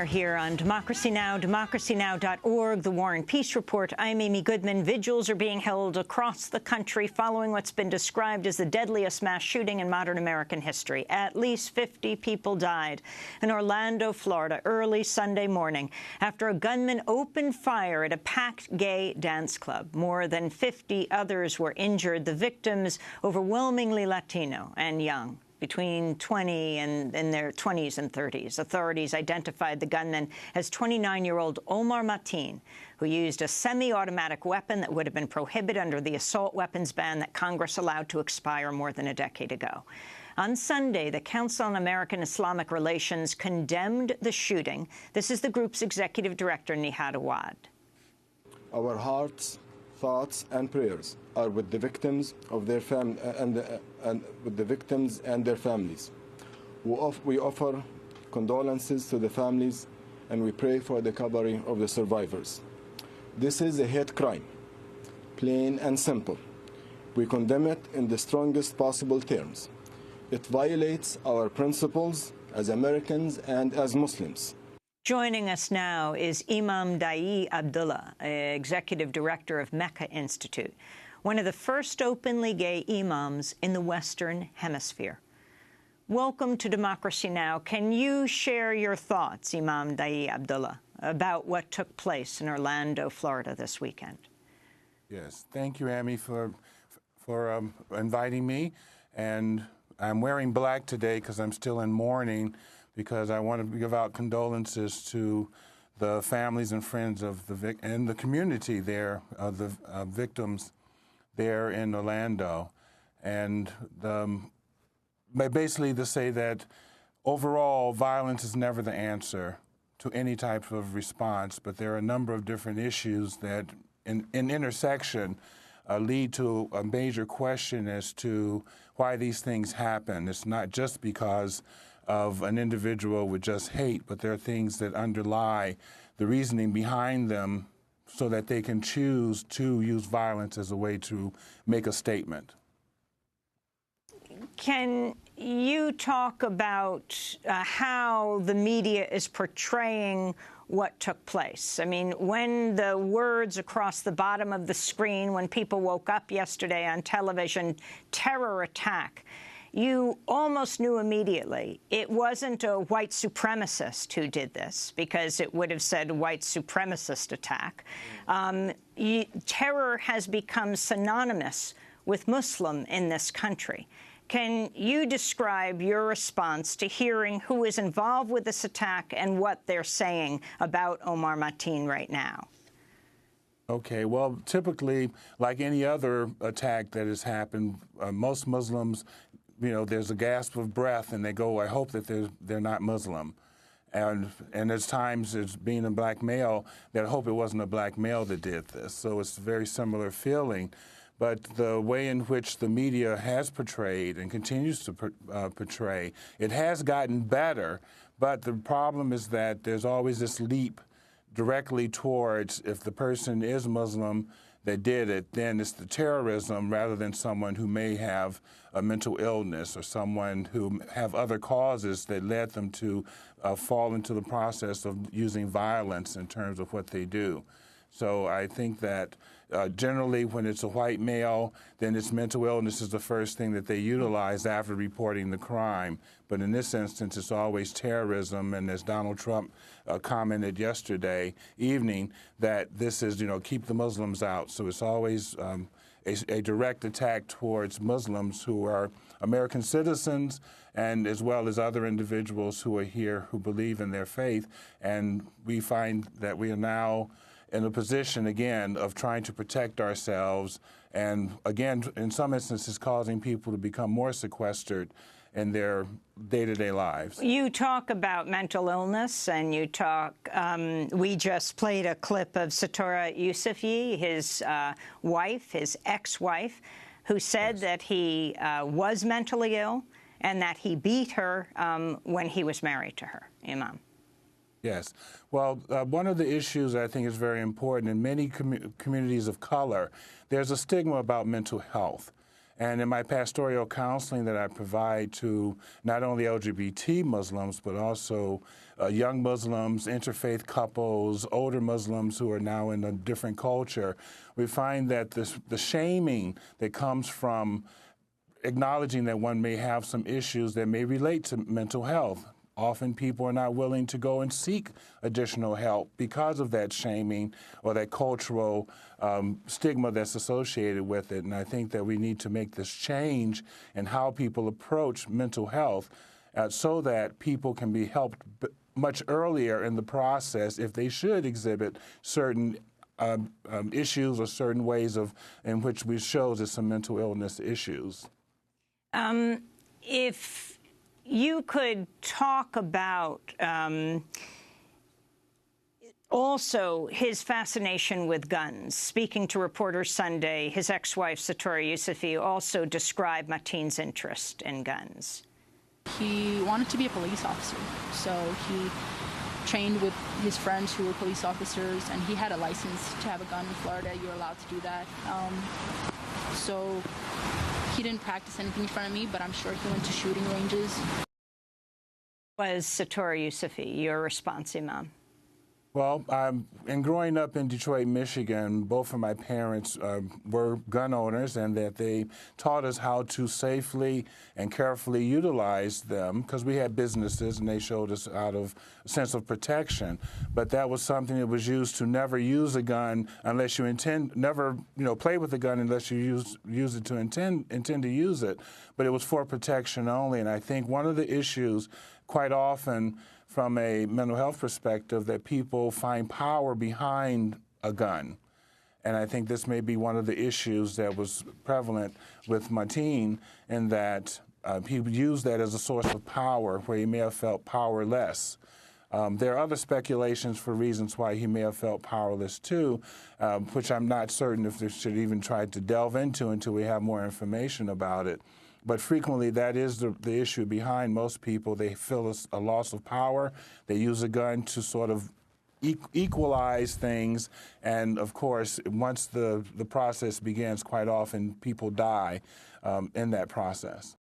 Here on Democracy Now!, democracynow.org, The War and Peace Report. I'm Amy Goodman. Vigils are being held across the country following what's been described as the deadliest mass shooting in modern American history. At least 50 people died in Orlando, Florida, early Sunday morning after a gunman opened fire at a packed gay dance club. More than 50 others were injured, the victims overwhelmingly Latino and young, between 20 and in their 20s and 30s. Authorities identified the gunman as 29-year-old Omar Mateen, who used a semi-automatic weapon that would have been prohibited under the assault weapons ban that Congress allowed to expire more than a decade ago. On Sunday, the Council on American Islamic Relations condemned the shooting. This is the group's executive director, Nihad Awad. Our hearts, thoughts, and prayers are with the victims of their and with the victims and their families. We offer condolences to the families, and we pray for the recovery of the survivors. This is a hate crime, plain and simple. We condemn it in the strongest possible terms. It violates our principles as Americans and as Muslims. Joining us now is Imam Da'i Abdullah, Executive Director of Mecca Institute, one of the first openly gay imams in the Western Hemisphere. Welcome to Democracy Now! Can you share your thoughts, Imam Da'i Abdullah, about what took place in Orlando, Florida this weekend? Yes, thank you, Amy, for inviting me. And I'm wearing black today because I'm still in mourning, because I want to give out condolences to the families and friends of and the community there, of the victims there in Orlando. And basically to say that overall, violence is never the answer to any type of response, but there are a number of different issues that in intersection lead to a major question as to why these things happen. It's not just because of an individual with just hate, but there are things that underlie the reasoning behind them so that they can choose to use violence as a way to make a statement. Can you talk about how the media is portraying what took place? I mean, when the words across the bottom of the screen, when people woke up yesterday on television, terror attack, you almost knew immediately it wasn't a white supremacist who did this, because it would have said white supremacist attack. Terror has become synonymous with Muslim in this country. Can you describe your response to hearing who is involved with this attack and what they're saying about Omar Mateen right now? Okay, well, typically, like any other attack that has happened, most Muslims, you know, there's a gasp of breath and they go, I hope that they're not Muslim. And there's times, as being a black male, that I hope it wasn't a black male that did this. So it's a very similar feeling. But the way in which the media has portrayed and continues to portray, it has gotten better. But the problem is that there's always this leap directly towards, if the person is Muslim that did it, then it's the terrorism rather than someone who may have a mental illness or someone who have other causes that led them to fall into the process of using violence in terms of what they do. So I think that generally when it's a white male, then it's mental illness is the first thing that they utilize after reporting the crime. But in this instance, it's always terrorism. And as Donald Trump commented yesterday evening, that this is, you know, keep the Muslims out. So it's always a direct attack towards Muslims who are American citizens, and as well as other individuals who are here who believe in their faith. And we find that we are now in a position, again, of trying to protect ourselves and, again, in some instances, causing people to become more sequestered in their day-to-day lives. You talk about mental illness, and you talk, we just played a clip of Satora Yousefi, his wife, his ex-wife, who said that he was mentally ill and that he beat her when he was married to her, Imam. Yes. Well, one of the issues I think is very important in many communities of color, there's a stigma about mental health. And in my pastoral counseling that I provide to not only LGBT Muslims, but also young Muslims, interfaith couples, older Muslims who are now in a different culture, we find that the shaming that comes from acknowledging that one may have some issues that may relate to mental health. Often people are not willing to go and seek additional help because of that shaming or that cultural stigma that's associated with it. And I think that we need to make this change in how people approach mental health so that people can be helped much earlier in the process if they should exhibit certain issues or certain ways in which we show there's some mental illness issues. If you could talk about also his fascination with guns. Speaking to Reporters Sunday, his ex-wife, Satori Yousufi, also described Mateen's interest in guns. He wanted to be a police officer, so he trained with his friends who were police officers, and he had a license to have a gun in Florida. You're allowed to do that. So he didn't practice anything in front of me, but I'm sure he went to shooting ranges. Was Satori Yousufi your response, Imam? Well, in growing up in Detroit, Michigan, both of my parents were gun owners, and that they taught us how to safely and carefully utilize them because we had businesses, and they showed us out of a sense of protection. But that was something that was used to never use a gun unless you never play with a gun unless you use it to intend to use it. But it was for protection only. And I think one of the issues quite often from a mental health perspective that people find power behind a gun. And I think this may be one of the issues that was prevalent with Mateen in that he used that as a source of power where he may have felt powerless. There are other speculations for reasons why he may have felt powerless too, which I'm not certain if they should even try to delve into until we have more information about it. But frequently, that is the issue behind most people. They feel a loss of power. They use a gun to sort of equalize things. And, of course, once the process begins, quite often people die in that process.